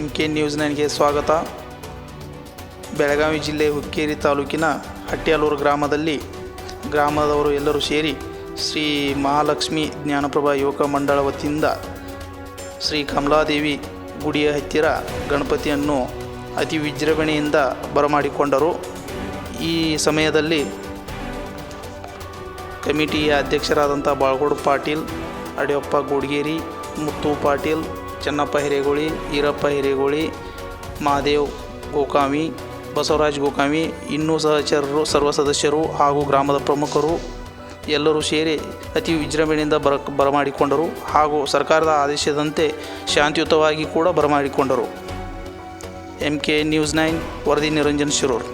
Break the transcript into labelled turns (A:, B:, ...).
A: MK news 9ಗೆ ಸ್ವಾಗತ. ಬೆಳಗಾವಿ ಜಿಲ್ಲೆ ಹುಕ್ಕೇರಿ ತಾಲೂಕಿನ ಹಟ್ಟಿಯಾಲೂರು ಗ್ರಾಮದವರು ಎಲ್ಲರೂ ಸೇರಿ ಶ್ರೀ ಮಹಾಲಕ್ಷ್ಮಿ ಜ್ಞಾನಪ್ರಭಾ ಯುವಕ ಮಂಡಳ ವತಿಯಿಂದ ಶ್ರೀ ಕಮಲಾದೇವಿ ಗುಡಿಯ ಹತ್ತಿರ ಗಣಪತಿಯನ್ನು ಅತಿ ವಿಜೃಂಭಣೆಯಿಂದ ಬರಮಾಡಿಕೊಂಡರು. ಈ ಸಮಯದಲ್ಲಿ ಕಮಿಟಿಯ ಅಧ್ಯಕ್ಷರಾದಂಥ ಬಾಳಗೋಡು ಪಾಟೀಲ್, ಅಡಿಯಪ್ಪ ಗೋಡ್ಗೇರಿ, ಮುತ್ತು ಪಾಟೀಲ್, ಚೆನ್ನಪ್ಪ ಹಿರೇಗೋಳಿ, ಈರಪ್ಪ ಹಿರೇಗೋಳಿ, ಮಹಾದೇವ್ ಗೋಕಾವಿ, ಬಸವರಾಜ್ ಗೋಕಾವಿ, ಇನ್ನೂ ಸಹಚರರು, ಸರ್ವ ಸದಸ್ಯರು ಹಾಗೂ ಗ್ರಾಮದ ಪ್ರಮುಖರು ಎಲ್ಲರೂ ಸೇರಿ ಅತಿ ವಿಜೃಂಭಣೆಯಿಂದ ಬರಮಾಡಿಕೊಂಡರು ಹಾಗೂ ಸರ್ಕಾರದ ಆದೇಶದಂತೆ ಶಾಂತಿಯುತವಾಗಿ ಕೂಡ ಬರಮಾಡಿಕೊಂಡರು. MK ನ್ಯೂಸ್ 9 ವರದಿ ನಿರಂಜನ್ ಶಿರೂರ್.